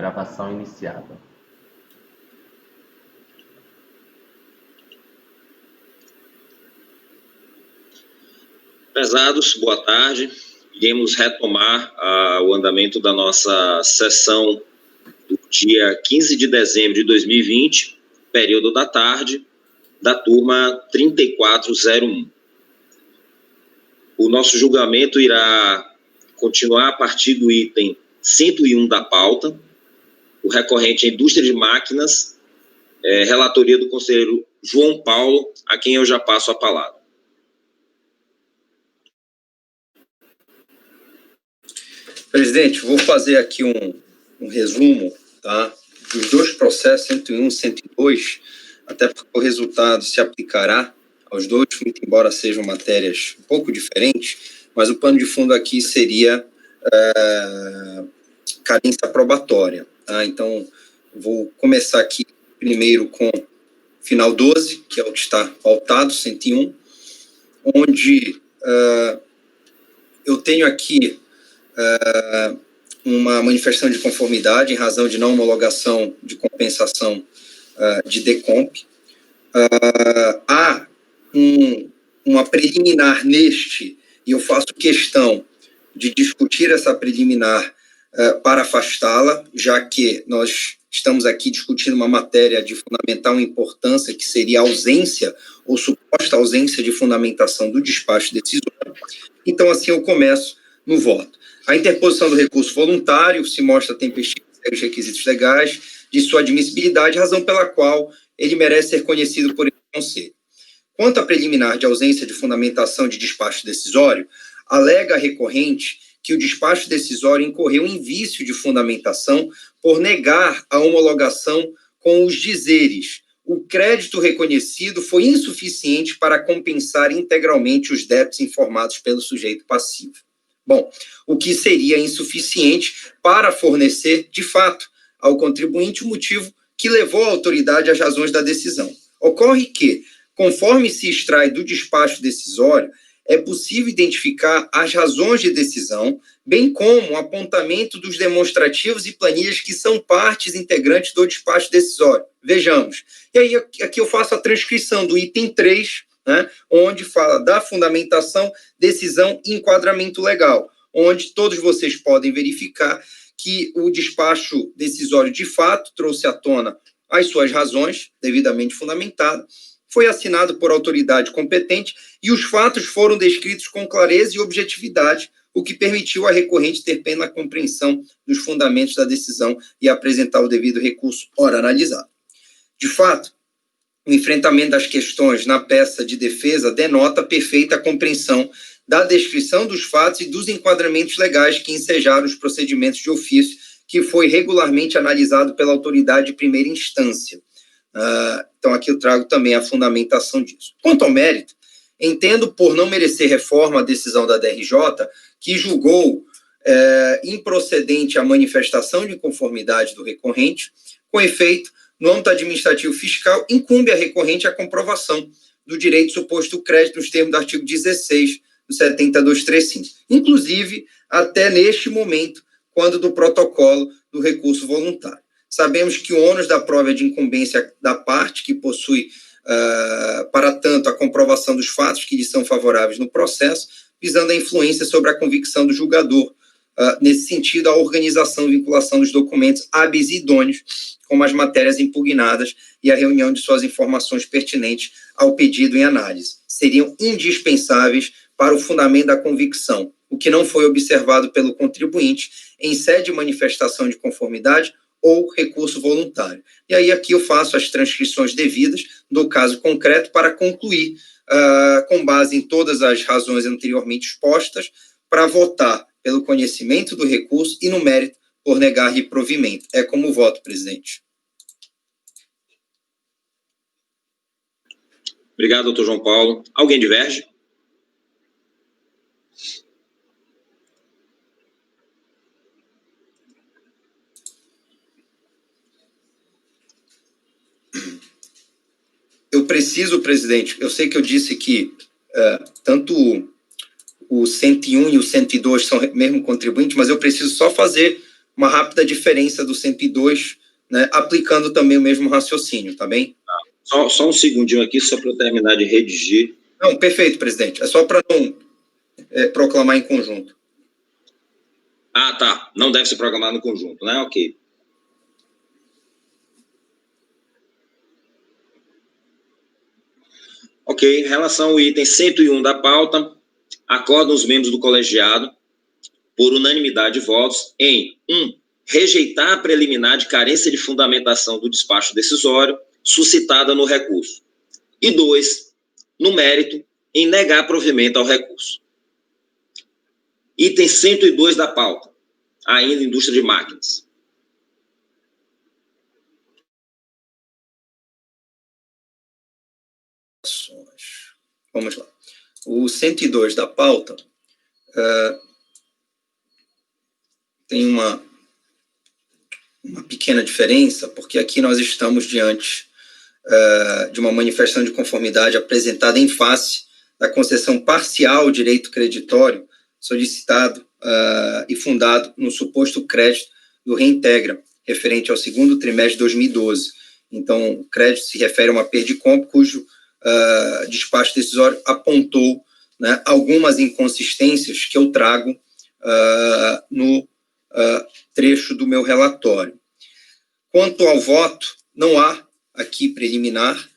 Gravação iniciada. Prezados, boa tarde. Iremos retomar o andamento da nossa sessão do dia 15 de dezembro de 2020, período da tarde, da turma 3401. O nosso julgamento irá continuar a partir do item 101 da pauta, o recorrente à indústria de máquinas, relatoria do conselheiro João Paulo, a quem eu já passo a palavra. Presidente, vou fazer aqui um resumo, tá, dos dois processos, 101 e 102, até porque o resultado se aplicará aos dois, muito embora sejam matérias um pouco diferentes, mas o pano de fundo aqui seria carência probatória. Tá? Então, vou começar aqui primeiro com final 12, que é o que está pautado, 101, onde eu tenho aqui uma manifestação de conformidade em razão de não homologação de compensação de decomp. Há uma preliminar neste, e eu faço questão de discutir essa preliminar para afastá-la, já que nós estamos aqui discutindo uma matéria de fundamental importância, que seria a ausência ou suposta ausência de fundamentação do despacho decisório. Então, assim, eu começo no voto. A interposição do recurso voluntário se mostra tempestiva os requisitos legais de sua admissibilidade, razão pela qual ele merece ser conhecido por esse Conselho. Quanto à preliminar de ausência de fundamentação de despacho decisório, alega a recorrente que o despacho decisório incorreu em vício de fundamentação por negar a homologação com os dizeres: o crédito reconhecido foi insuficiente para compensar integralmente os débitos informados pelo sujeito passivo. Bom, o que seria insuficiente para fornecer, de fato, ao contribuinte o motivo que levou a autoridade às razões da decisão. Ocorre que, conforme se extrai do despacho decisório, é possível identificar as razões de decisão, bem como o apontamento dos demonstrativos e planilhas que são partes integrantes do despacho decisório. Vejamos. E aí, aqui eu faço a transcrição do item 3, né, onde fala da fundamentação, decisão e enquadramento legal, onde todos vocês podem verificar que o despacho decisório, de fato, trouxe à tona as suas razões, devidamente fundamentado, foi assinado por autoridade competente e os fatos foram descritos com clareza e objetividade, o que permitiu à recorrente ter plena compreensão dos fundamentos da decisão e apresentar o devido recurso, ora analisado. De fato, o enfrentamento das questões na peça de defesa denota perfeita compreensão da descrição dos fatos e dos enquadramentos legais que ensejaram os procedimentos de ofício, que foi regularmente analisado pela autoridade de primeira instância. Então, aqui eu trago também a fundamentação disso. Quanto ao mérito, entendo por não merecer reforma a decisão da DRJ, que julgou improcedente a manifestação de conformidade do recorrente, com efeito, no âmbito administrativo fiscal, incumbe a recorrente a comprovação do direito suposto crédito nos termos do artigo 16 do 7235, inclusive até neste momento, quando do protocolo do recurso voluntário. Sabemos que o ônus da prova é de incumbência da parte que possui, para tanto, a comprovação dos fatos que lhe são favoráveis no processo, visando a influência sobre a convicção do julgador. Nesse sentido, a organização e vinculação dos documentos hábeis e idôneos, como as matérias impugnadas e a reunião de suas informações pertinentes ao pedido em análise, seriam indispensáveis para o fundamento da convicção, o que não foi observado pelo contribuinte em sede de manifestação de conformidade ou recurso voluntário. E aí aqui eu faço as transcrições devidas do caso concreto para concluir, com base em todas as razões anteriormente expostas, para votar pelo conhecimento do recurso e no mérito por negar reprovimento. É como voto, presidente. Obrigado, doutor João Paulo. Alguém diverge? Eu preciso, presidente, eu sei que eu disse que tanto o 101 e o 102 são mesmo contribuintes, mas eu preciso só fazer uma rápida diferença do 102, né, aplicando também o mesmo raciocínio, tá bem? Só um segundinho aqui, só para eu terminar de redigir. Não, perfeito, presidente. É só para não proclamar em conjunto. Ah, tá. Não deve ser proclamado no conjunto, né? Ok. Ok, em relação ao item 101 da pauta, acordam os membros do colegiado, por unanimidade de votos, em 1. Rejeitar a preliminar de carência de fundamentação do despacho decisório suscitada no recurso. E 2. No mérito, em negar provimento ao recurso. Item 102 da pauta, ainda indústria de máquinas. Vamos lá. O 102 da pauta tem uma pequena diferença, porque aqui nós estamos diante de uma manifestação de conformidade apresentada em face da concessão parcial de direito creditório solicitado e fundado no suposto crédito do Reintegra, referente ao segundo trimestre de 2012. Então, o crédito se refere a uma perda de compra cujo despacho decisório apontou, né, algumas inconsistências que eu trago no trecho do meu relatório. Quanto ao voto, não há aqui preliminar,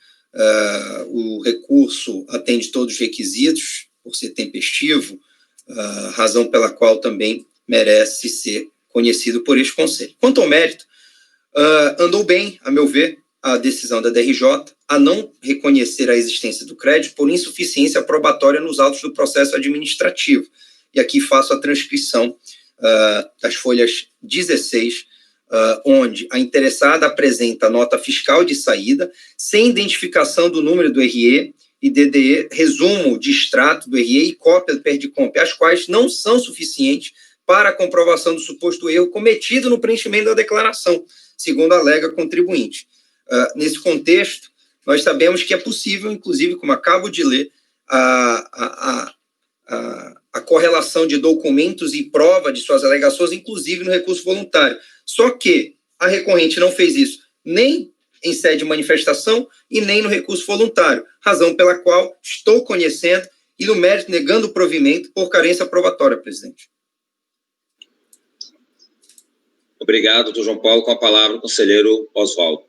o recurso atende todos os requisitos, por ser tempestivo, razão pela qual também merece ser conhecido por este Conselho. Quanto ao mérito, andou bem, a meu ver, a decisão da DRJ a não reconhecer a existência do crédito por insuficiência probatória nos autos do processo administrativo. E aqui faço a transcrição das folhas 16, onde a interessada apresenta nota fiscal de saída, sem identificação do número do RE e DDE, resumo de extrato do RE e cópia do PERDICOMP, as quais não são suficientes para a comprovação do suposto erro cometido no preenchimento da declaração, segundo alega contribuinte. Nesse contexto, nós sabemos que é possível, inclusive, como acabo de ler, a correlação de documentos e prova de suas alegações, inclusive no recurso voluntário. Só que a recorrente não fez isso nem em sede de manifestação e nem no recurso voluntário, razão pela qual estou conhecendo e no mérito negando o provimento por carência probatória, presidente. Obrigado, doutor João Paulo. Com a palavra, o conselheiro Oswaldo.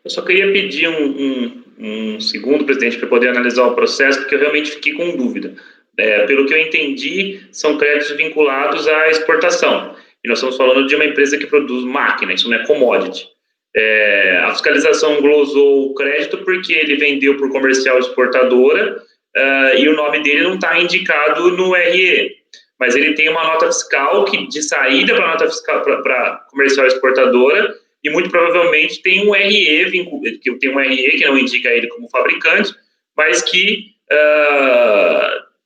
Eu só queria pedir um segundo, presidente, para poder analisar o processo, porque eu realmente fiquei com dúvida. Pelo que eu entendi, são créditos vinculados à exportação. E nós estamos falando de uma empresa que produz máquina, isso não é commodity. A fiscalização glosou o crédito porque ele vendeu por comercial exportadora e o nome dele não está indicado no RE. Mas ele tem uma nota fiscal de saída para nota fiscal para comercial exportadora e muito provavelmente tem um RE, que não indica ele como fabricante, mas que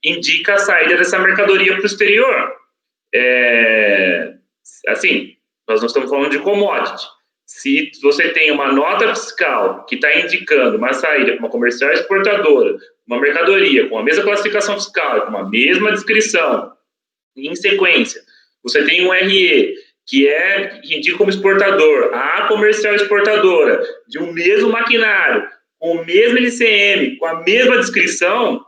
indica a saída dessa mercadoria para o exterior. Assim, nós não estamos falando de commodity. Se você tem uma nota fiscal que está indicando uma saída para uma comercial exportadora, uma mercadoria com a mesma classificação fiscal, com a mesma descrição, em sequência, você tem um RE que indica como exportador, a comercial exportadora, de um mesmo maquinário, com o mesmo LCM, com a mesma descrição,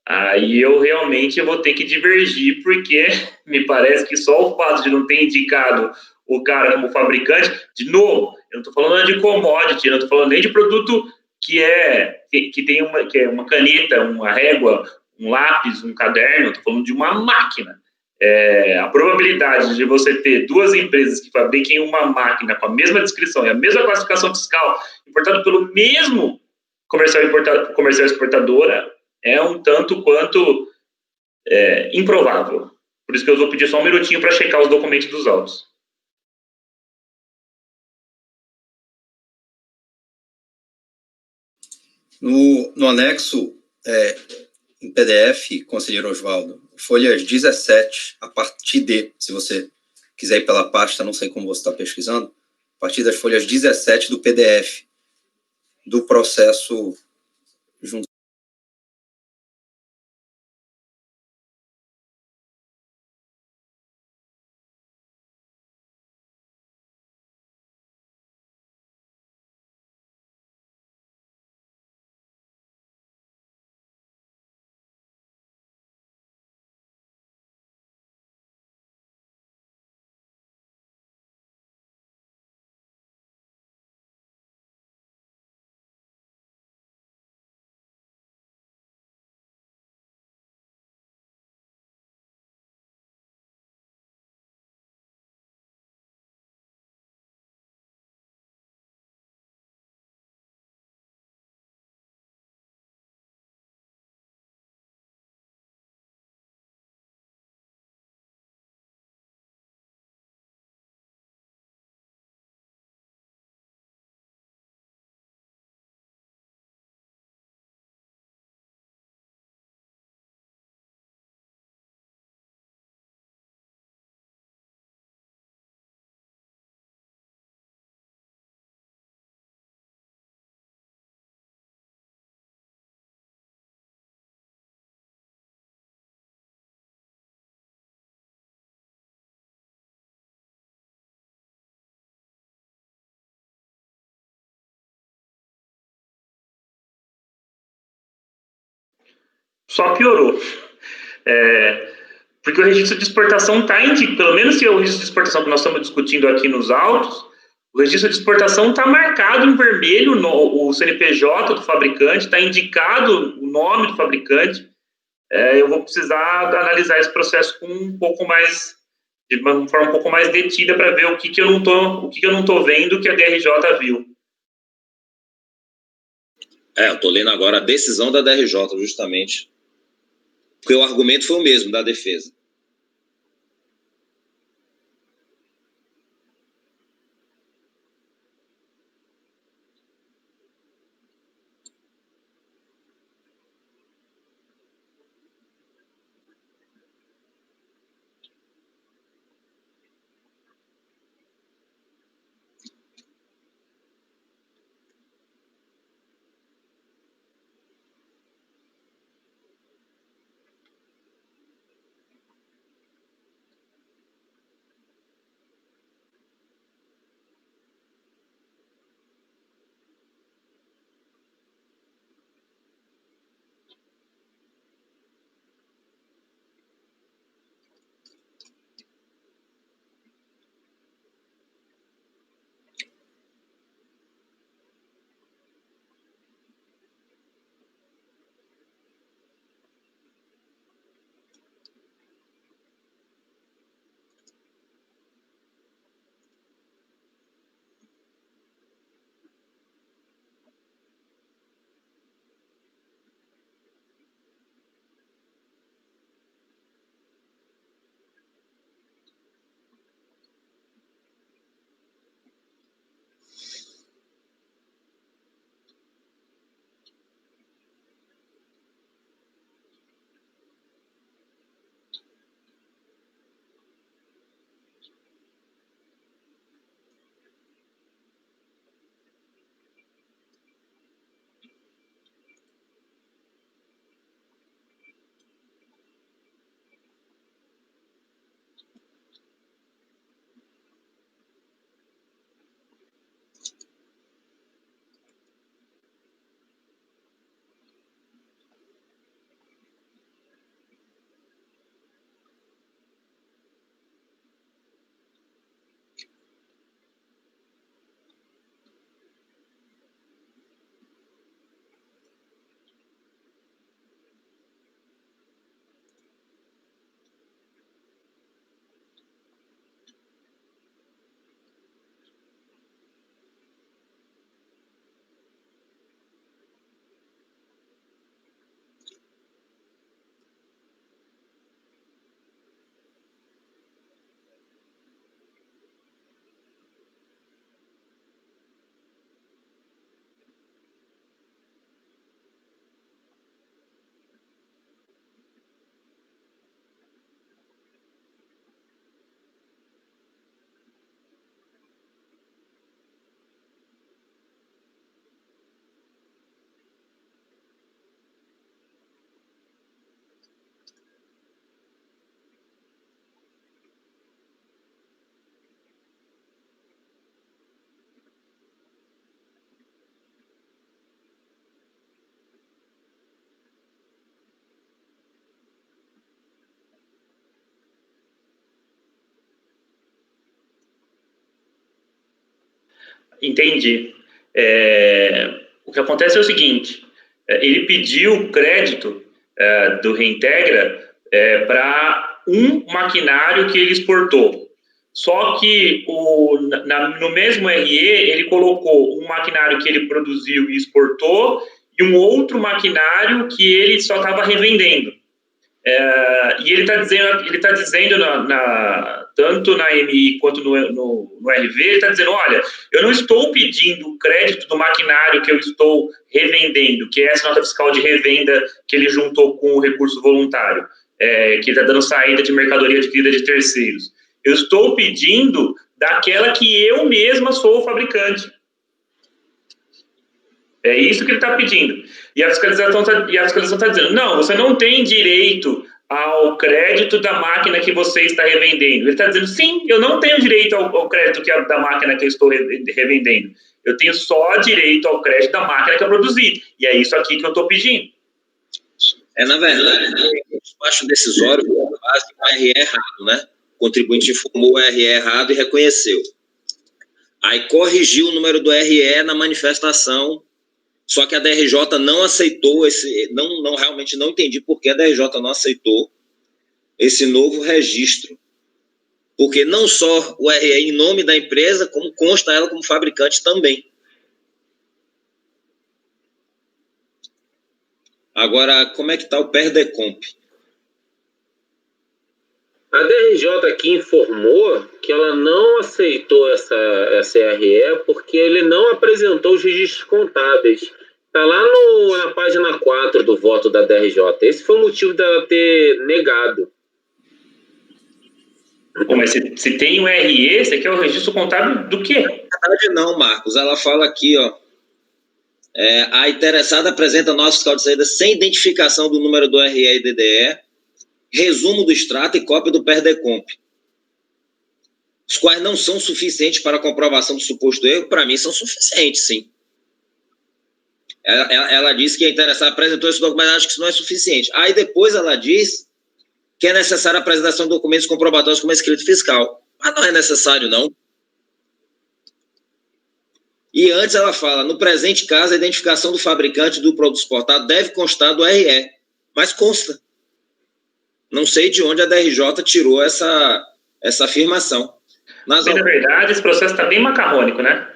aí eu realmente vou ter que divergir, porque me parece que só o fato de não ter indicado o cara como fabricante, de novo, eu não estou falando de commodity, eu não estou falando nem de produto que tem uma caneta, uma régua, um lápis, um caderno, eu estou falando de uma máquina. A probabilidade de você ter duas empresas que fabriquem uma máquina com a mesma descrição e a mesma classificação fiscal, importada pelo mesmo comercial exportadora, é um tanto quanto improvável. Por isso que eu vou pedir só um minutinho para checar os documentos dos autos. No anexo, em PDF, conselheiro Oswaldo, folhas 17, a partir de, se você quiser ir pela pasta, não sei como você está pesquisando, a partir das folhas 17 do PDF, do processo junto só piorou. Porque o registro de exportação está indicando, pelo menos se é o registro de exportação que nós estamos discutindo aqui nos autos, o registro de exportação está marcado em vermelho o CNPJ do fabricante, está indicado o nome do fabricante. Eu vou precisar analisar esse processo com de uma forma um pouco mais detida para ver o que eu não estou vendo que a DRJ viu. Eu estou lendo agora a decisão da DRJ, justamente. Porque o argumento foi o mesmo da defesa. Entendi. O que acontece é o seguinte, ele pediu crédito do Reintegra para um maquinário que ele exportou. Só que no mesmo RE, ele colocou um maquinário que ele produziu e exportou e um outro maquinário que ele só estava revendendo. E ele está dizendo tanto na MI quanto no RV, ele está dizendo, olha, eu não estou pedindo crédito do maquinário que eu estou revendendo, que é essa nota fiscal de revenda que ele juntou com o recurso voluntário, que está dando saída de mercadoria adquirida de terceiros. Eu estou pedindo daquela que eu mesma sou o fabricante. É isso que ele está pedindo. E a fiscalização está dizendo, não, você não tem direito ao crédito da máquina que você está revendendo. Ele está dizendo, sim, eu não tenho direito ao crédito da máquina que eu estou revendendo. Eu tenho só direito ao crédito da máquina que eu produzi. E é isso aqui que eu estou pedindo. Na verdade, o despacho decisório foi com base no RE errado, né? O contribuinte informou o RE errado e reconheceu. Aí corrigiu o número do RE na manifestação, só que a DRJ não aceitou realmente não entendi por que a DRJ não aceitou esse novo registro. Porque não só o RE em nome da empresa, como consta ela como fabricante também. Agora, como é que está o PERDECOMP? A DRJ aqui informou que ela não aceitou essa RE porque ele não apresentou os registros contábeis. Está lá na página 4 do voto da DRJ. Esse foi o motivo dela ter negado. Pô, mas se tem um RE, esse aqui é o registro contábil do quê? Na verdade não, Marcos. Ela fala aqui, ó. A interessada apresenta nota fiscal de saída sem identificação do número do RE e DDE, resumo do extrato e cópia do PERDECOMP, os quais não são suficientes para a comprovação do suposto erro. Para mim são suficientes, sim. Ela disse que a interessada apresentou esse documento, mas acho que isso não é suficiente. Aí depois ela diz que é necessária a apresentação de documentos comprobatórios como escrito fiscal. Mas não é necessário, não. E antes ela fala, no presente caso, a identificação do fabricante do produto exportado deve constar do RE. Mas consta. Não sei de onde a DRJ tirou essa afirmação. Na verdade, esse processo está bem macarrônico, né?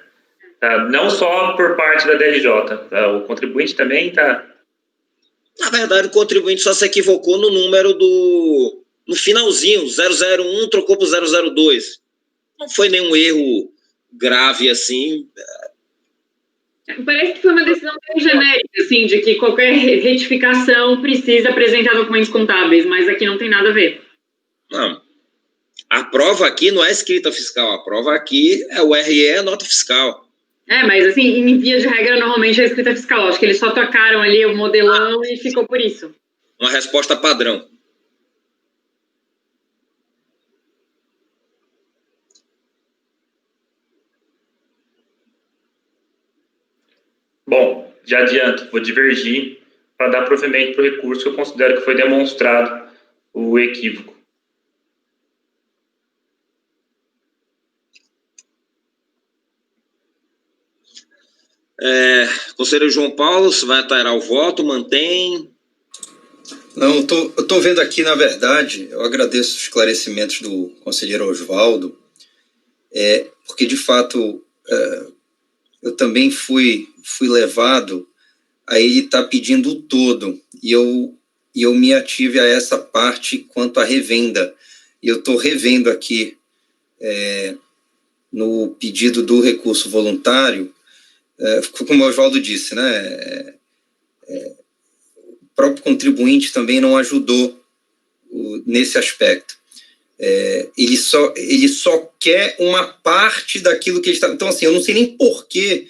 Não só por parte da DRJ. O contribuinte também está... Na verdade, o contribuinte só se equivocou no número no finalzinho, 001 trocou para 002. Não foi nenhum erro grave assim. Parece que foi uma decisão bem genérica, assim, de que qualquer retificação precisa apresentar documentos contábeis, mas aqui não tem nada a ver. Não. A prova aqui não é escrita fiscal, a prova aqui é o RE, a nota fiscal. Mas assim, em via de regra, normalmente é escrita fiscal. Acho que eles só tocaram ali o modelão e ficou por isso. Uma resposta padrão. Bom, já adianto, vou divergir para dar provimento para o recurso que eu considero que foi demonstrado o equívoco. Conselheiro João Paulo, você vai alterar o voto, mantém? Não, eu estou vendo aqui, na verdade, eu agradeço os esclarecimentos do conselheiro Oswaldo, porque, de fato, eu também fui levado a ele estar pedindo o todo, e eu me ative a essa parte quanto à revenda. E eu estou revendo aqui, no pedido do recurso voluntário, como o Oswaldo disse, né, o próprio contribuinte também não ajudou nesse aspecto. Ele só quer uma parte daquilo que ele está... Então, assim, eu não sei nem porquê,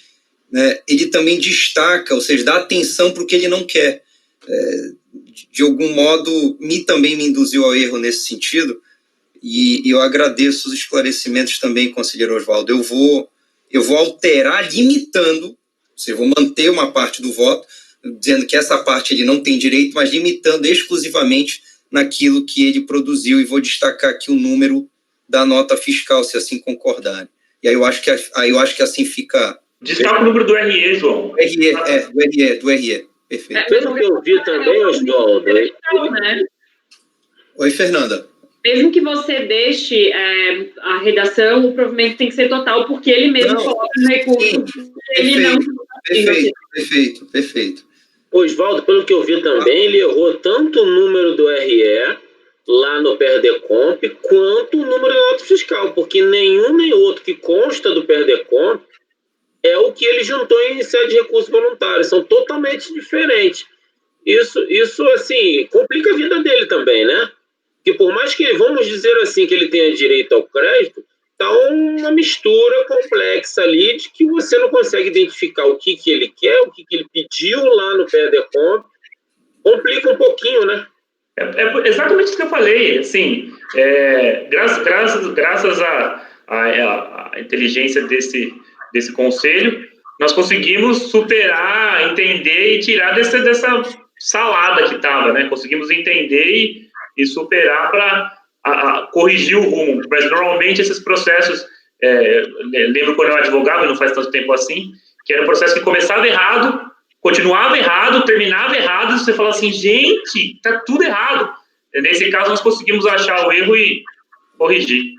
né, ele também destaca, ou seja, dá atenção para o que ele não quer. De algum modo, também me induziu ao erro nesse sentido, e eu agradeço os esclarecimentos também, conselheiro Oswaldo. Eu vou alterar limitando, ou seja, vou manter uma parte do voto, dizendo que essa parte ele não tem direito, mas limitando exclusivamente naquilo que ele produziu, e vou destacar aqui o número da nota fiscal, se assim concordarem. E aí eu acho que assim fica... Destaca o número do RE, João. Do RE, perfeito. Pelo que eu vi também, Oswaldo... Oi, Fernanda. Mesmo que você deixe a redação, o provimento tem que ser total, porque ele mesmo coloca no recurso. Perfeito. Oswaldo, pelo que eu vi também, ele errou tanto o número do RE lá no PERDECOMP, quanto o número da nota fiscal, porque nenhum nem outro que consta do PERDECOMP é o que ele juntou em iniciativa de recurso voluntário. São totalmente diferentes. Isso assim, complica a vida dele também, né? Porque por mais que, vamos dizer assim, que ele tenha direito ao crédito, está uma mistura complexa ali de que você não consegue identificar o que ele quer, o que ele pediu lá no PERDECOMP. Complica um pouquinho, né? É exatamente isso que eu falei. Assim, graças à inteligência desse conselho, nós conseguimos superar, entender e tirar dessa salada que estava, né? Conseguimos entender e superar para corrigir o rumo. Mas normalmente esses processos, lembro quando eu era advogado, não faz tanto tempo assim, que era um processo que começava errado, continuava errado, terminava errado, e você fala assim, gente, tá tudo errado. Nesse caso, nós conseguimos achar o erro e corrigir.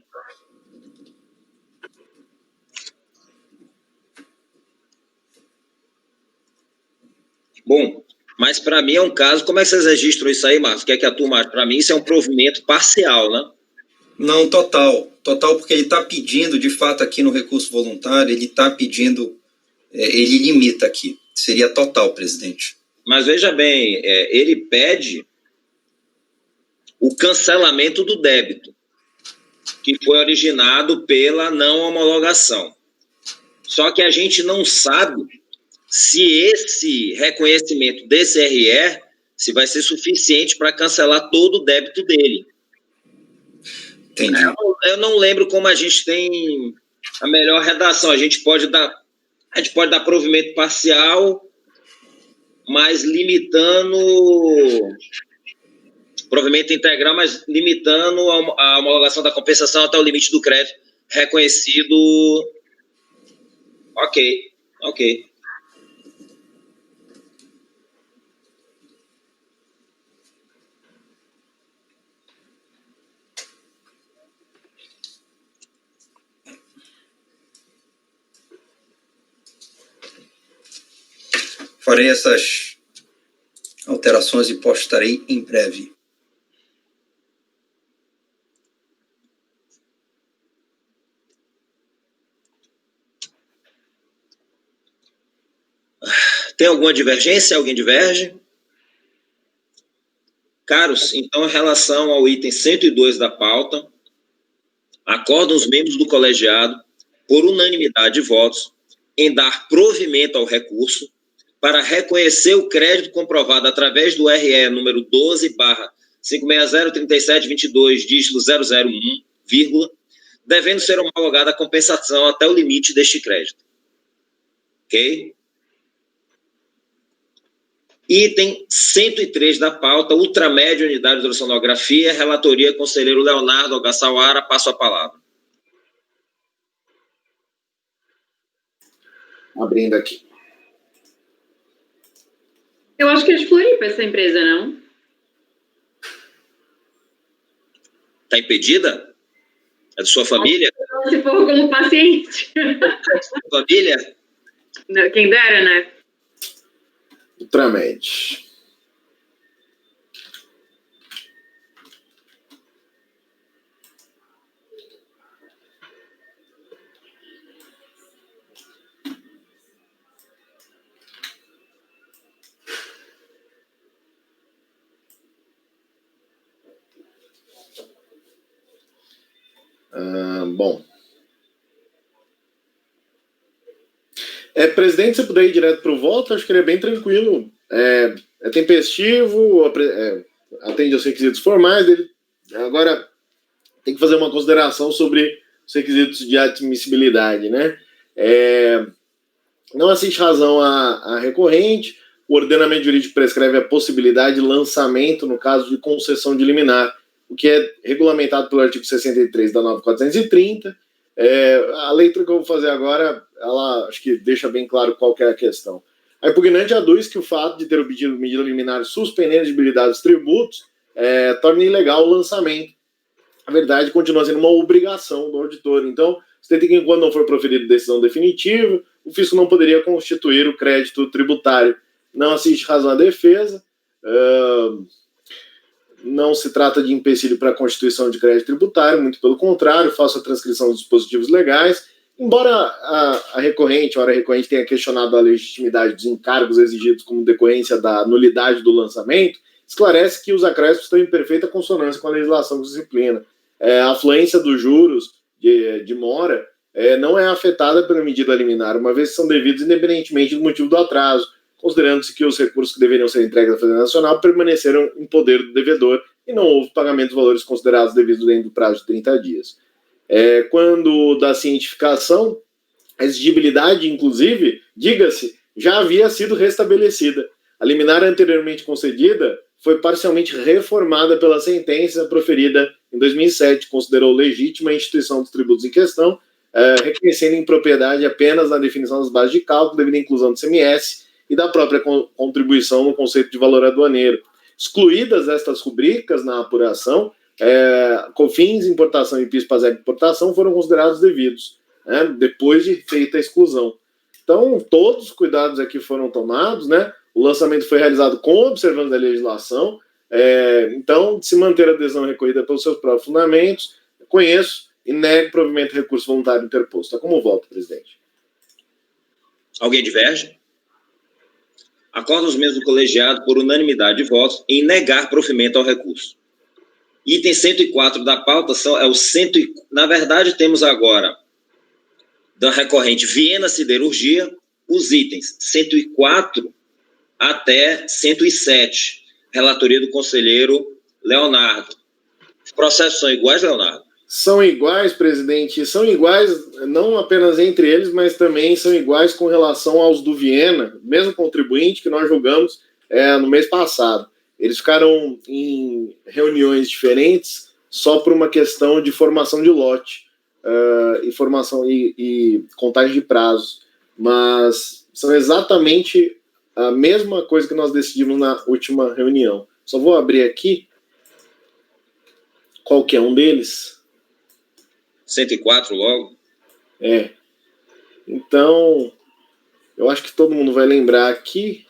Bom, mas para mim é um caso... Como é que vocês registram isso aí, Marcos? Quer que a turma... Para mim isso é um provimento parcial, né? Não, total, porque ele está pedindo, de fato, aqui no recurso voluntário, ele está pedindo, ele limita aqui, seria total, presidente. Mas veja bem, ele pede o cancelamento do débito, que foi originado pela não homologação. Só que a gente não sabe se esse reconhecimento desse RE se vai ser suficiente para cancelar todo o débito dele. Entendi. Eu não lembro como a gente tem a melhor redação. A gente pode dar provimento parcial, mas limitando provimento integral, mas limitando a homologação da compensação até o limite do crédito reconhecido. Ok. Farei essas alterações e postarei em breve. Tem alguma divergência? Alguém diverge? Caros, então, em relação ao item 102 da pauta, acordam os membros do colegiado, por unanimidade de votos, em dar provimento ao recurso para reconhecer o crédito comprovado através do RE número 12/5603722, dígito 001, vírgula, devendo ser homologada a compensação até o limite deste crédito. Ok? Item 103 da pauta, ultramédio unidade de ultrassonografia, relatoria, conselheiro Leonardo Algaçauara, passo a palavra. Abrindo aqui. Eu acho que é de Floripa essa empresa, não? Está impedida? É de sua família? Se for como paciente. Família? Quem dera, né? Ultramed. Bom. Presidente, se puder ir direto para o voto, acho que ele é bem tranquilo. É tempestivo, atende aos requisitos formais. Agora, tem que fazer uma consideração sobre os requisitos de admissibilidade, né? Não assiste razão a recorrente. O ordenamento jurídico prescreve a possibilidade de lançamento no caso de concessão de liminar, o que é regulamentado pelo artigo 63 da 9430. A leitura que eu vou fazer agora, ela acho que deixa bem claro qual que é a questão. A impugnante aduz que o fato de ter obtido medida liminar suspendendo a elegibilidade dos tributos torna ilegal o lançamento. A verdade continua sendo uma obrigação do auditor. Então, você tem que, enquanto não for proferida decisão definitiva, o fisco não poderia constituir o crédito tributário. Não assiste razão à defesa. Não se trata de empecilho para a constituição de crédito tributário, muito pelo contrário, faço a transcrição dos dispositivos legais. Embora a recorrente tenha questionado a legitimidade dos encargos exigidos como decorrência da nulidade do lançamento, esclarece que os acréscimos estão em perfeita consonância com a legislação que disciplina. A afluência dos juros de mora não é afetada pela medida liminar, uma vez que são devidos independentemente do motivo do atraso, considerando-se que os recursos que deveriam ser entregues à Fazenda Nacional permaneceram em poder do devedor e não houve pagamento dos valores considerados devidos dentro do prazo de 30 dias. Quando da cientificação, a exigibilidade, inclusive, diga-se, já havia sido restabelecida. A liminar anteriormente concedida foi parcialmente reformada pela sentença proferida em 2007, considerou legítima a instituição dos tributos em questão, reconhecendo impropriedade apenas na definição das bases de cálculo devido à inclusão do CMS e da própria contribuição no conceito de valor aduaneiro. Excluídas estas rubricas na apuração, COFINS, importação e PIS, PASEP, importação foram considerados devidos, né, depois de feita a exclusão. Então, todos os cuidados aqui foram tomados, né? O lançamento foi realizado com observância da legislação, então, de se manter a adesão recorrida pelos seus próprios fundamentos, conheço e nego provimento de recurso voluntário interposto. Tá como voto, presidente? Alguém diverge? Acorda os membros do colegiado por unanimidade de votos em negar provimento ao recurso. Item 104 da pauta na verdade, temos agora da recorrente Viena Siderurgia os itens 104 até 107, relatoria do conselheiro Leonardo. Os processos são iguais, Leonardo? São iguais, presidente, são iguais não apenas entre eles, mas também são iguais com relação aos do Viena, mesmo contribuinte que nós julgamos no mês passado. Eles ficaram em reuniões diferentes só por uma questão de formação de lote, e contagem de prazos, mas são exatamente a mesma coisa que nós decidimos na última reunião. Só vou abrir aqui qualquer um deles. 104 logo? Então, eu acho que todo mundo vai lembrar aqui.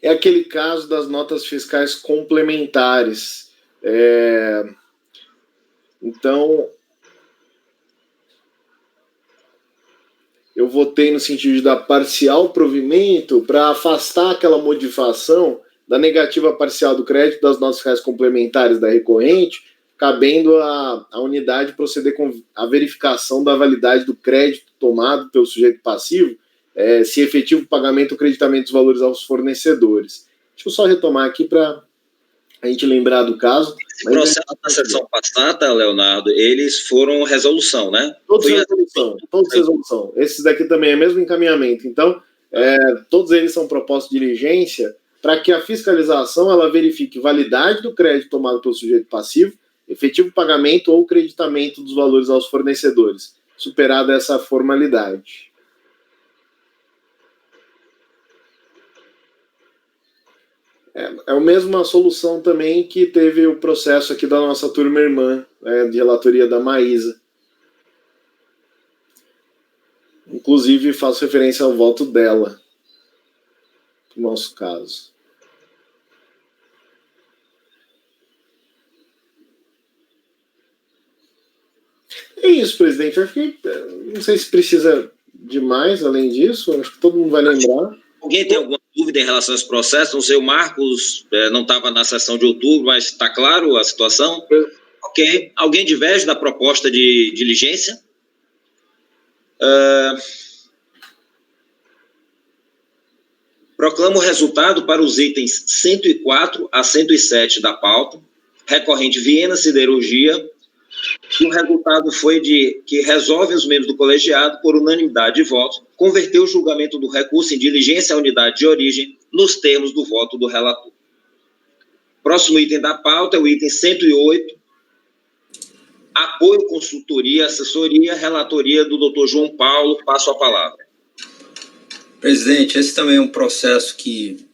É aquele caso das notas fiscais complementares. Então, eu votei no sentido de dar parcial provimento para afastar aquela modificação da negativa parcial do crédito das notas fiscais complementares da recorrente, cabendo à unidade proceder com a verificação da validade do crédito tomado pelo sujeito passivo, se efetivo pagamento ou creditamento dos valores aos fornecedores. Deixa eu só retomar aqui para a gente lembrar do caso. Esse processo na sessão passada, Leonardo, eles foram resolução, né? Todos resolução. Esses daqui também é mesmo encaminhamento. Então, todos eles são propostos de diligência para que a fiscalização ela verifique validade do crédito tomado pelo sujeito passivo, efetivo pagamento ou creditamento dos valores aos fornecedores, superada essa formalidade. É a mesma solução também que teve o processo aqui da nossa turma irmã, de relatoria da Maísa. Inclusive, faço referência ao voto dela, no nosso caso. É isso, presidente. Eu acho que não sei se precisa de mais além disso. Acho que todo mundo vai lembrar. Alguém tem alguma dúvida em relação a esse processo? Não sei, o Marcos não estava na sessão de outubro, mas está claro a situação? Ok. Alguém diverge da proposta de diligência? Proclamo o resultado para os itens 104 a 107 da pauta, recorrente Viena Siderurgia. O resultado foi de que resolvem os membros do colegiado, por unanimidade de votos, converter o julgamento do recurso em diligência à unidade de origem, nos termos do voto do relator. Próximo item da pauta é o item 108, apoio, consultoria, assessoria, relatoria do Dr. João Paulo. Passo a palavra. Presidente, esse também é um processo que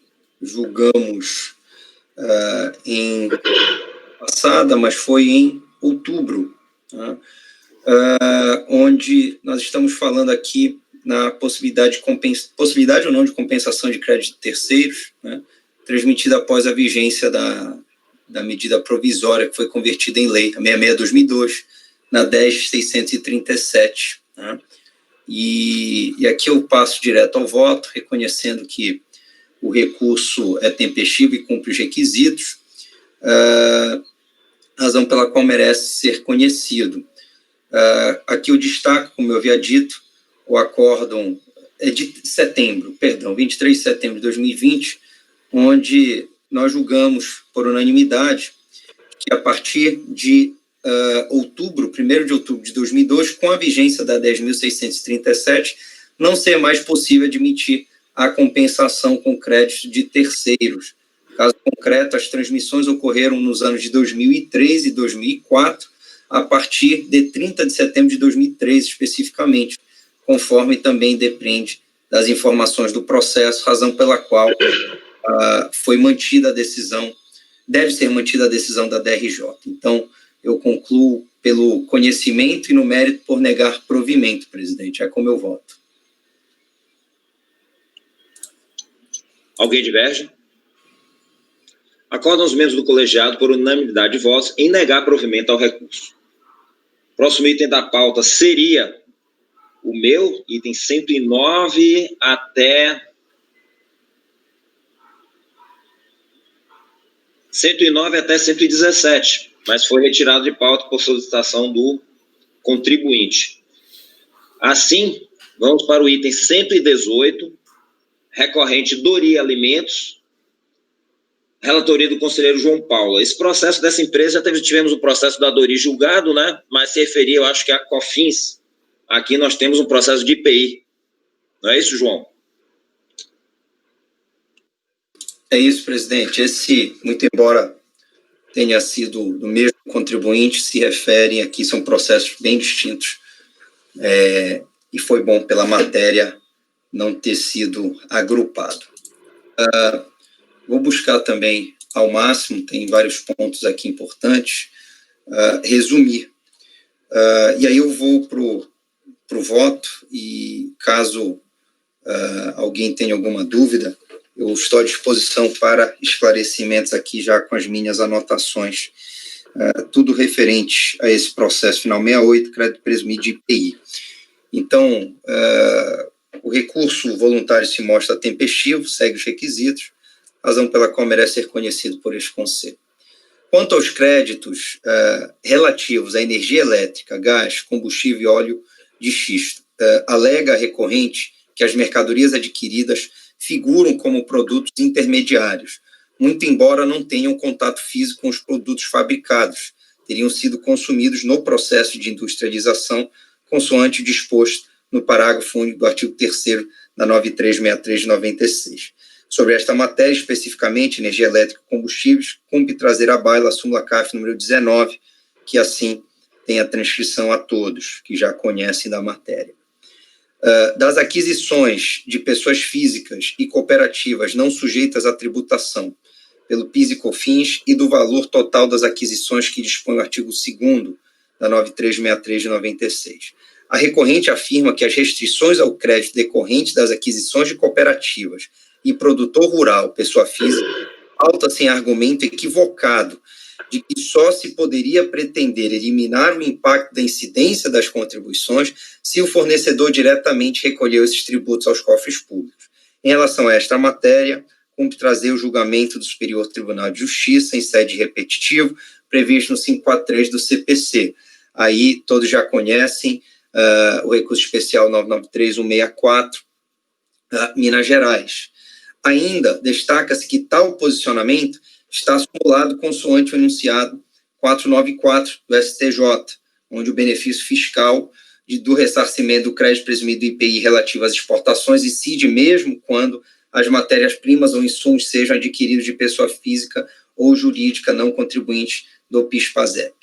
julgamos em passada, mas foi em outubro, né? Onde nós estamos falando aqui na possibilidade ou não de compensação de crédito de terceiros, né, transmitida após a vigência da medida provisória que foi convertida em lei, a 66/2002, na 10.637, né? E aqui eu passo direto ao voto, reconhecendo que o recurso é tempestivo e cumpre os requisitos, razão pela qual merece ser conhecido. Aqui eu destaco, como eu havia dito, o acórdão de setembro, 23 de setembro de 2020, onde nós julgamos por unanimidade que a partir de outubro, 1º de outubro de 2002, com a vigência da 10.637, não ser mais possível admitir a compensação com crédito de terceiros. Caso concreto, as transmissões ocorreram nos anos de 2003 e 2004, a partir de 30 de setembro de 2003, especificamente, conforme também depende das informações do processo, razão pela qual foi mantida a decisão, deve ser mantida a decisão da DRJ. Então, eu concluo pelo conhecimento e no mérito por negar provimento, presidente. É como eu voto. Alguém diverge? Acordam os membros do colegiado por unanimidade de votos em negar provimento ao recurso. Próximo item da pauta seria o meu, item 109 até 117, mas foi retirado de pauta por solicitação do contribuinte. Assim, vamos para o item 118, recorrente Dori Alimentos, relatoria do conselheiro João Paulo. Esse processo dessa empresa, já tivemos o processo da Dori julgado, né? Mas se referia, eu acho que a COFINS. Aqui nós temos um processo de IPI. Não é isso, João? É isso, presidente. Esse, muito embora tenha sido do mesmo contribuinte, se referem aqui, são processos bem distintos. E foi bom pela matéria não ter sido agrupado. Vou buscar também ao máximo, tem vários pontos aqui importantes, resumir. E aí eu vou para o voto, e caso alguém tenha alguma dúvida, eu estou à disposição para esclarecimentos aqui já com as minhas anotações, tudo referente a esse processo final 68, crédito presumido de IPI. Então, o recurso voluntário se mostra tempestivo, segue os requisitos, razão pela qual merece ser conhecido por este Conselho. Quanto aos créditos relativos à energia elétrica, gás, combustível e óleo de xisto, alega a recorrente que as mercadorias adquiridas figuram como produtos intermediários, muito embora não tenham contato físico com os produtos fabricados, teriam sido consumidos no processo de industrialização, consoante o disposto no parágrafo único do artigo 3º da 9363 de 96. Sobre esta matéria, especificamente, energia elétrica e combustíveis, cumpre trazer à baila a súmula CAF número 19, que assim tem a transcrição a todos, que já conhecem da matéria. Das aquisições de pessoas físicas e cooperativas não sujeitas à tributação pelo PIS e COFINS e do valor total das aquisições que dispõe o artigo 2º da 9363 de 96. A recorrente afirma que as restrições ao crédito decorrentes das aquisições de cooperativas e produtor rural, pessoa física, pauta-se em argumento equivocado de que só se poderia pretender eliminar o impacto da incidência das contribuições se o fornecedor diretamente recolheu esses tributos aos cofres públicos. Em relação a esta matéria, cumpre trazer o julgamento do Superior Tribunal de Justiça em sede repetitiva, previsto no 543 do CPC. Aí todos já conhecem o recurso especial 993-164, Minas Gerais. Ainda destaca-se que tal posicionamento está simulado consoante o enunciado 494 do STJ, onde o benefício fiscal do ressarcimento do crédito presumido do IPI relativo às exportações incide mesmo quando as matérias-primas ou insumos sejam adquiridos de pessoa física ou jurídica não contribuinte do PIS/PASEP.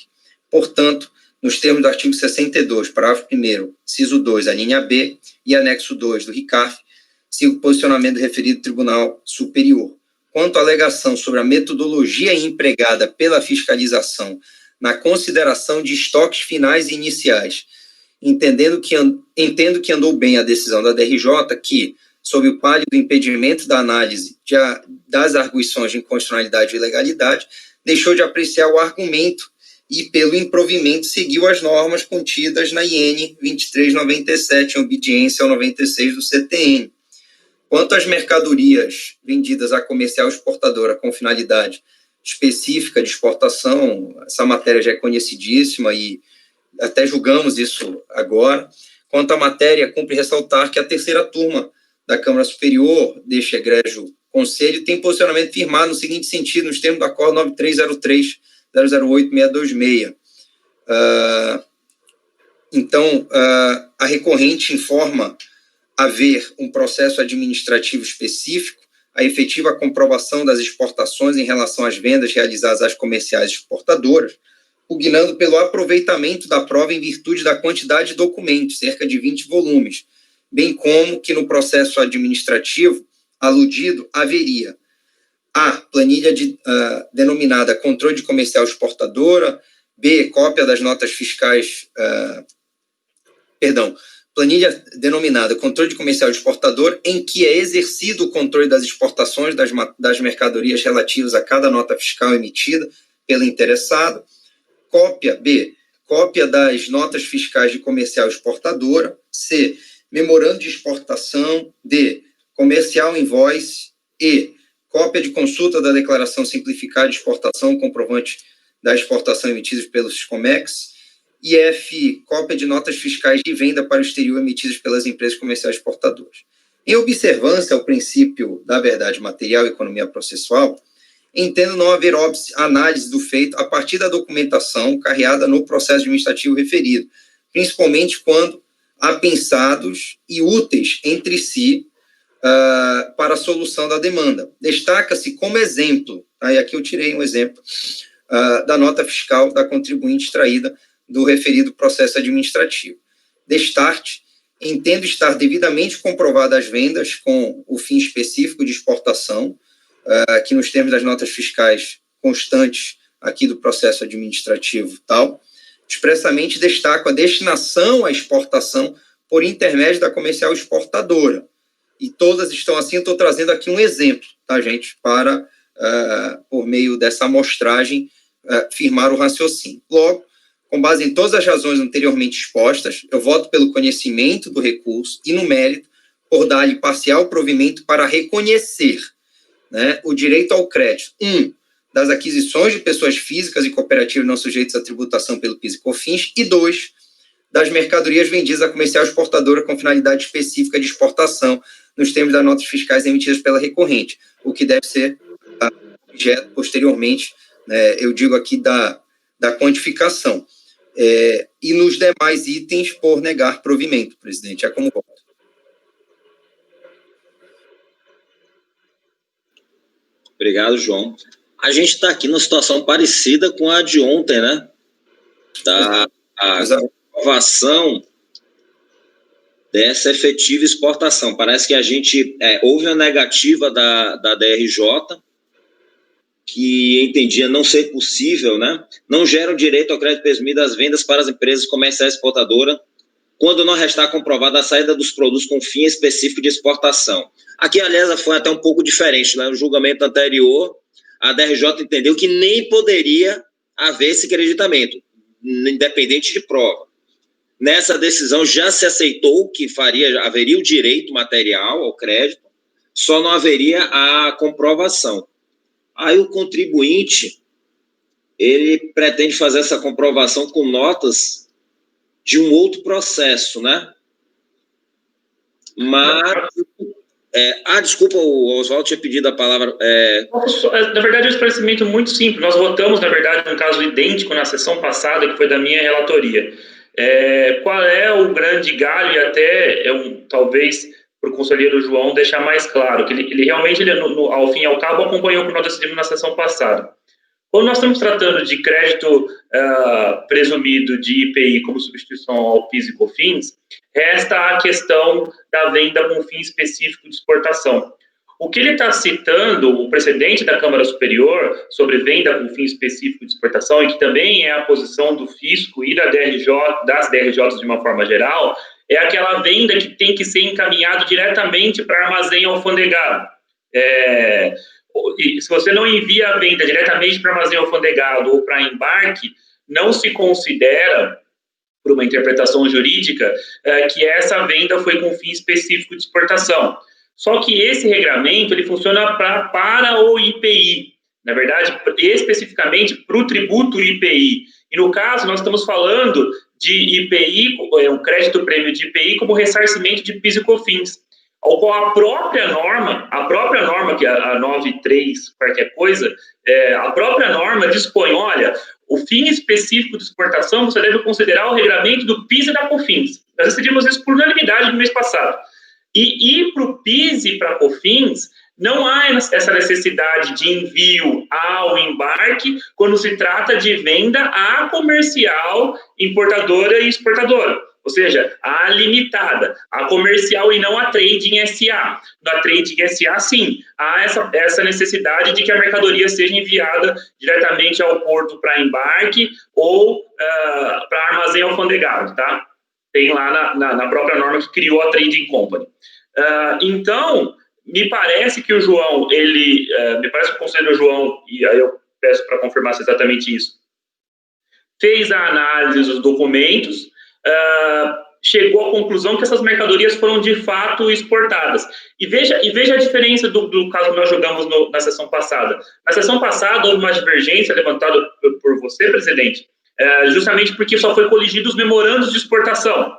Portanto, nos termos do artigo 62, parágrafo 1º, inciso 2, a linha B e anexo 2 do RICAF, siga o posicionamento do referido Tribunal Superior. Quanto à alegação sobre a metodologia empregada pela fiscalização na consideração de estoques finais e iniciais, entendo que andou bem a decisão da DRJ que, sob o palio do impedimento da análise das arguições de inconstitucionalidade e ilegalidade, deixou de apreciar o argumento e, pelo improvimento, seguiu as normas contidas na IN 2397, em obediência ao 96 do CTN. Quanto às mercadorias vendidas à comercial exportadora com finalidade específica de exportação, essa matéria já é conhecidíssima e até julgamos isso agora. Quanto à matéria, cumpre ressaltar que a terceira turma da Câmara Superior deste egrégio Conselho tem posicionamento firmado no seguinte sentido, nos termos do acordo 9303-008-626. Então, a recorrente informa haver um processo administrativo específico, a efetiva comprovação das exportações em relação às vendas realizadas às comerciais exportadoras, pugnando pelo aproveitamento da prova em virtude da quantidade de documentos, cerca de 20 volumes, bem como que no processo administrativo aludido haveria a planilha denominada controle de comercial exportadora, B, cópia das notas fiscais, planilha denominada controle de comercial exportador, em que é exercido o controle das exportações das mercadorias relativas a cada nota fiscal emitida pelo interessado. Cópia, B, cópia das notas fiscais de comercial exportadora. C, memorando de exportação. D, comercial invoice. E, cópia de consulta da declaração simplificada de exportação, comprovante da exportação emitidos pelo Siscomex. E F, cópia de notas fiscais de venda para o exterior emitidas pelas empresas comerciais exportadoras. Em observância ao princípio da verdade material e economia processual, entendo não haver análise do feito a partir da documentação carreada no processo administrativo referido, principalmente quando apensados e úteis entre si para a solução da demanda. Destaca-se como exemplo, aí aqui eu tirei um exemplo, da nota fiscal da contribuinte extraída do referido processo administrativo. Destarte, entendo estar devidamente comprovadas as vendas com o fim específico de exportação, que nos termos das notas fiscais constantes aqui do processo administrativo tal, expressamente destaco a destinação à exportação por intermédio da comercial exportadora. E todas estão assim, eu estou trazendo aqui um exemplo, tá, gente, para, por meio dessa amostragem, firmar o raciocínio. Logo, com base em todas as razões anteriormente expostas, eu voto pelo conhecimento do recurso e, no mérito, por dar-lhe parcial provimento para reconhecer, né, o direito ao crédito, das aquisições de pessoas físicas e cooperativas não sujeitas à tributação pelo PIS e COFINS, e 2, das mercadorias vendidas à comercial exportadora com finalidade específica de exportação, nos termos das notas fiscais emitidas pela recorrente, o que deve ser objeto posteriormente, né, eu digo aqui, da quantificação. E nos demais itens, por negar provimento, presidente. É como voto. Obrigado, João. A gente está aqui numa situação parecida com a de ontem, né? Da comprovação dessa efetiva exportação. Parece que a gente houve a negativa da DRJ, que entendia não ser possível, né? Não gera o direito ao crédito presumido das vendas para as empresas comerciais exportadoras quando não restar comprovada a saída dos produtos com fim específico de exportação. Aqui, aliás, foi até um pouco diferente, né? No julgamento anterior, a DRJ entendeu que nem poderia haver esse creditamento, independente de prova. Nessa decisão já se aceitou que haveria o direito material ao crédito, só não haveria a comprovação. Aí o contribuinte, ele pretende fazer essa comprovação com notas de um outro processo, né? Mas... desculpa, o Oswaldo tinha pedido a palavra. Na verdade, é um esclarecimento muito simples. Nós votamos, na verdade, um caso idêntico na sessão passada, que foi da minha relatoria. Qual é o grande galho, e até, talvez, para o conselheiro João deixar mais claro, que ele realmente, ao fim e ao cabo, acompanhou o que nós decidimos na sessão passada. Quando nós estamos tratando de crédito presumido de IPI como substituição ao PIS e COFINS, resta a questão da venda com fim específico de exportação. O que ele está citando, o precedente da Câmara Superior sobre venda com fim específico de exportação, e que também é a posição do fisco e das DRJs de uma forma geral, é aquela venda que tem que ser encaminhado diretamente para armazém alfandegado. E se você não envia a venda diretamente para armazém alfandegado ou para embarque, não se considera, por uma interpretação jurídica, que essa venda foi com fim específico de exportação. Só que esse regramento, ele funciona para o IPI, na verdade, especificamente para o tributo IPI. E no caso, nós estamos falando de IPI, um crédito prêmio de IPI como ressarcimento de PIS e COFINS. Ao qual a própria norma, que é a 93, qualquer coisa, a própria norma dispõe, olha, o fim específico de exportação, você deve considerar o regramento do PIS e da COFINS. Nós decidimos isso por unanimidade no mês passado. E ir para o PIS e para a COFINS, não há essa necessidade de envio ao embarque quando se trata de venda a comercial, importadora e exportadora. Ou seja, a limitada, a comercial e não a trading SA. Na trading SA, sim, há essa necessidade de que a mercadoria seja enviada diretamente ao porto para embarque ou para armazém alfandegado, tá? Tem lá na própria norma que criou a Trading Company. Então, me parece que o João, me parece que o conselheiro João, e aí eu peço para confirmar se é exatamente isso, fez a análise dos documentos, chegou à conclusão que essas mercadorias foram de fato exportadas. E veja a diferença do caso que nós jogamos na sessão passada. Na sessão passada, houve uma divergência levantada por você, presidente, justamente porque só foi coligido os memorandos de exportação.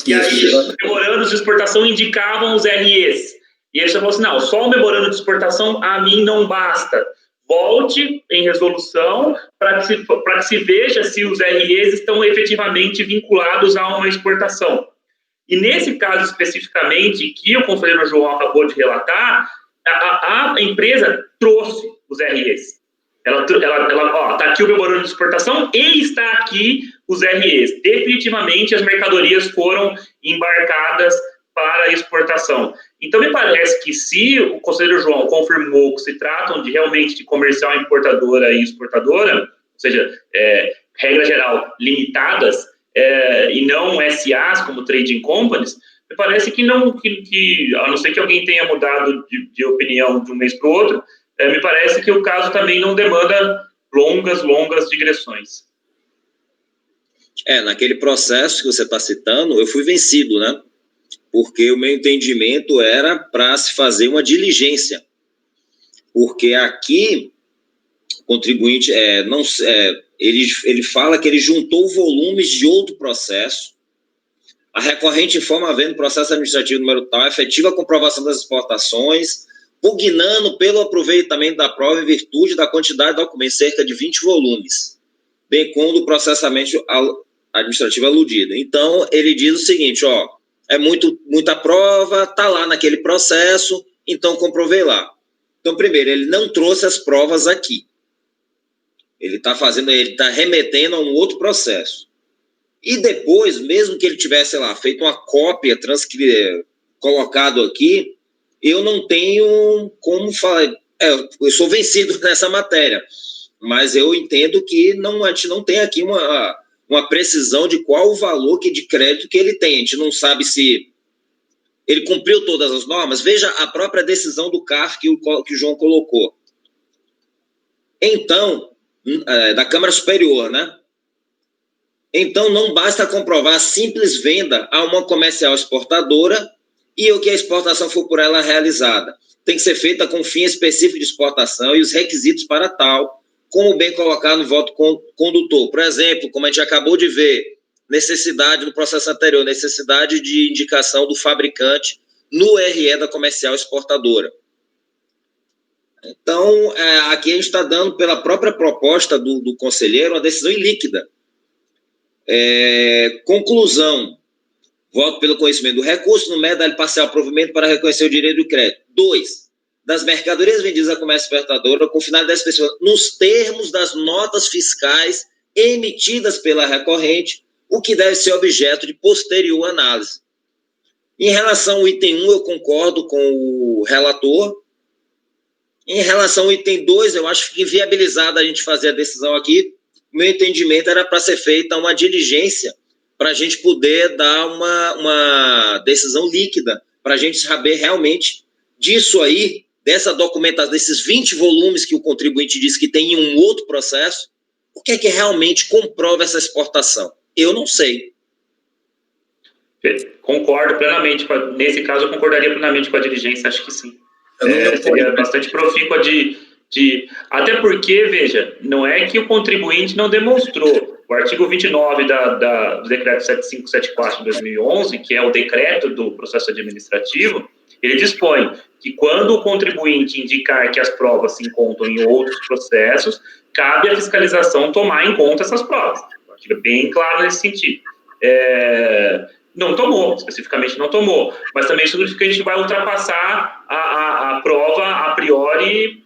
E aí, os memorandos de exportação indicavam os REs. E ele falou assim, não, só o memorando de exportação a mim não basta. Volte em resolução para que se veja se os REs estão efetivamente vinculados a uma exportação. E nesse caso especificamente, que o conselheiro João acabou de relatar, a empresa trouxe os REs. Ela está aqui o memorando de exportação e está aqui os REs. Definitivamente as mercadorias foram embarcadas para exportação. Então, me parece que se o conselheiro João confirmou que se tratam realmente de comercial importadora e exportadora, ou seja, regra geral, limitadas, e não SAs como trading companies, me parece que não, a não ser que alguém tenha mudado de opinião de um mês para o outro, me parece que o caso também não demanda longas digressões. Naquele processo que você está citando, eu fui vencido, né? Porque o meu entendimento era para se fazer uma diligência. Porque aqui, o contribuinte, ele fala que ele juntou volumes de outro processo. A recorrente informa, havendo processo administrativo número tal, efetiva comprovação das exportações, pugnando pelo aproveitamento da prova em virtude da quantidade de documentos, cerca de 20 volumes, bem como do processamento administrativo aludido. Então, ele diz o seguinte, é muita prova, está lá naquele processo, então comprovei lá. Então, primeiro, ele não trouxe as provas aqui. Ele está remetendo a um outro processo. E depois, mesmo que ele tivesse, feito uma cópia, colocado aqui, eu não tenho como falar. Eu sou vencido nessa matéria, mas eu entendo que a gente não tem aqui uma precisão de qual o valor de crédito que ele tem. A gente não sabe se ele cumpriu todas as normas. Veja a própria decisão do CARF que o João colocou. Então, da Câmara Superior, né? Então, não basta comprovar a simples venda a uma comercial exportadora e o que a exportação for por ela realizada. Tem que ser feita com fim específico de exportação e os requisitos para tal, como bem colocado no voto condutor. Por exemplo, como a gente acabou de ver, necessidade no processo anterior, necessidade de indicação do fabricante no RE da comercial exportadora. Então, aqui a gente está dando, pela própria proposta do conselheiro, uma decisão ilíquida. Conclusão. Voto pelo conhecimento do recurso no método parcial provimento para reconhecer o direito do crédito. 2. Das mercadorias vendidas à comércio exportadora com finalidade específica nos termos das notas fiscais emitidas pela recorrente, o que deve ser objeto de posterior análise. Em relação ao item 1, eu concordo com o relator. Em relação ao item 2, eu acho que inviabilizado a gente fazer a decisão aqui. O meu entendimento era para ser feita uma diligência para a gente poder dar uma decisão líquida, para a gente saber realmente disso aí, dessa documentação, desses 20 volumes que o contribuinte diz que tem em um outro processo, o que é que realmente comprova essa exportação? Eu não sei. Concordo plenamente. Nesse caso, eu concordaria plenamente com a diligência, acho que sim. Seria bastante profícua até porque, veja, não é que o contribuinte não demonstrou. O artigo 29 do decreto 7574 de 2011, que é o decreto do processo administrativo, ele dispõe que quando o contribuinte indicar que as provas se encontram em outros processos, cabe à fiscalização tomar em conta essas provas. Fica bem claro nesse sentido. Não tomou, especificamente não tomou, mas também significa que a gente vai ultrapassar a prova a priori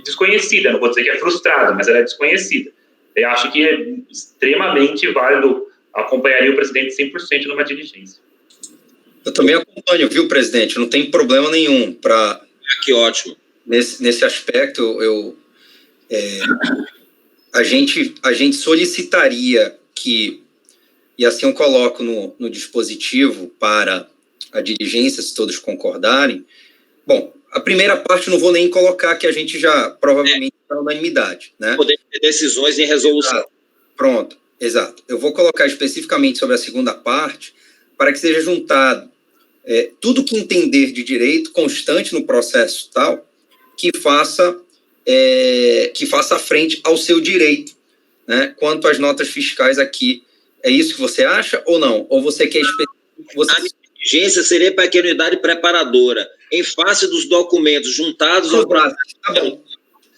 desconhecida. Não vou dizer que é frustrada, mas ela é desconhecida. Eu acho que é extremamente válido, acompanharia o presidente 100% numa diligência. Eu também acompanho, viu, presidente? Não tem problema nenhum para... Que ótimo. Nesse aspecto, a gente solicitaria que, e assim eu coloco no dispositivo para a diligência, se todos concordarem. Bom, a primeira parte não vou nem colocar, que a gente já provavelmente está na unanimidade, né? Poder ter decisões em resolução. Exato. Pronto, exato. Eu vou colocar especificamente sobre a segunda parte, para que seja juntado tudo que entender de direito constante no processo tal, que faça frente ao seu direito, né? Quanto às notas fiscais aqui, é isso que você acha ou não? Ou você quer A diligência seria para que a unidade preparadora, em face dos documentos juntados ao tá bom.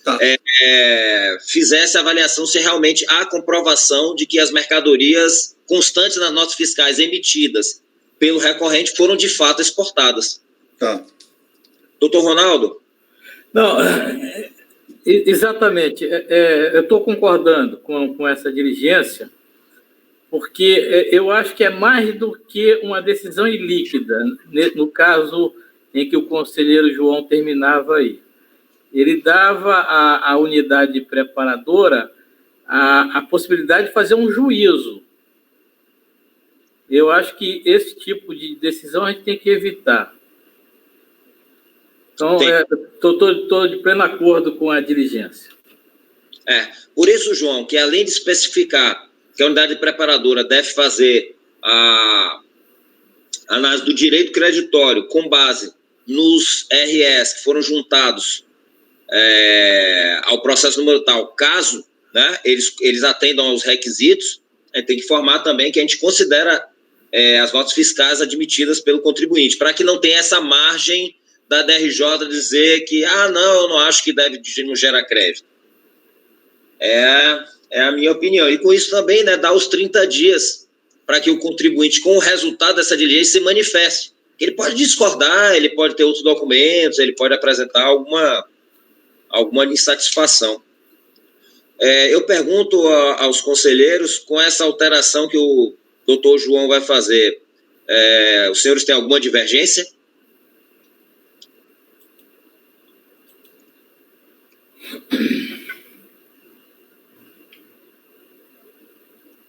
Tá. Fizesse a avaliação se realmente há comprovação de que as mercadorias constantes nas notas fiscais emitidas pelo recorrente foram de fato exportadas. Tá. Doutor Ronaldo? Não, exatamente. Eu estou concordando com essa diligência, porque eu acho que é mais do que uma decisão ilíquida, no caso em que o conselheiro João terminava aí. Ele dava à unidade preparadora a possibilidade de fazer um juízo. Eu acho que esse tipo de decisão a gente tem que evitar. Então, estou de pleno acordo com a diligência. Por isso, João, que além de especificar que a unidade preparadora deve fazer a análise do direito creditório com base nos RS que foram juntados ao processo número tal, caso, né, eles atendam aos requisitos, a gente tem que informar também que a gente considera as notas fiscais admitidas pelo contribuinte, para que não tenha essa margem da DRJ dizer que, não, eu não acho que não gera crédito. É a minha opinião. E com isso também, né, dá os 30 dias para que o contribuinte, com o resultado dessa diligência, se manifeste. Ele pode discordar, ele pode ter outros documentos, ele pode apresentar alguma insatisfação. Eu pergunto aos conselheiros, com essa alteração que o doutor João vai fazer, os senhores têm alguma divergência?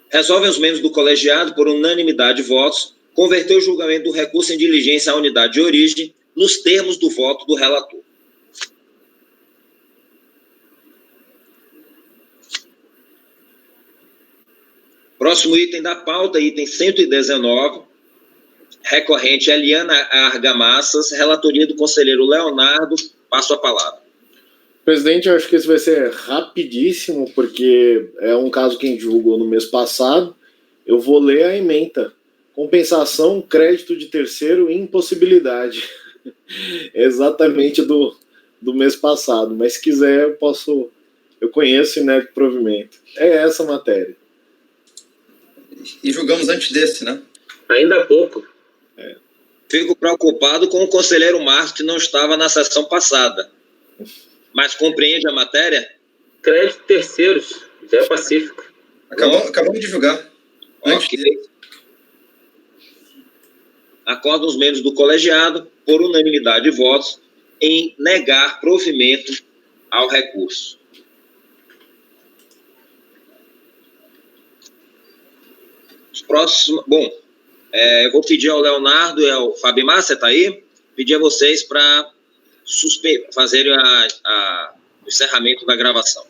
Resolvem os membros do colegiado, por unanimidade de votos, converter o julgamento do recurso em diligência à unidade de origem, nos termos do voto do relator. Próximo item da pauta, item 119, recorrente Eliana Argamassas, relatoria do conselheiro Leonardo, passo a palavra. Presidente, eu acho que esse vai ser rapidíssimo, porque é um caso que a gente julgou no mês passado. Eu vou ler a ementa. Compensação, crédito de terceiro e impossibilidade. Exatamente do mês passado. Mas se quiser, eu conheço e nego provimento. É essa a matéria. E julgamos antes desse, né? Ainda há pouco. Fico preocupado com o conselheiro Marcos, que não estava na sessão passada. Mas compreende a matéria? Crédito terceiros, já é pacífico. Acabamos de julgar. Ok. Acordam os membros do colegiado, por unanimidade de votos, em negar provimento ao recurso. Os próximos... Bom, eu vou pedir ao Leonardo e ao Fabimar, você está aí? Pedir a vocês para fazerem o encerramento da gravação.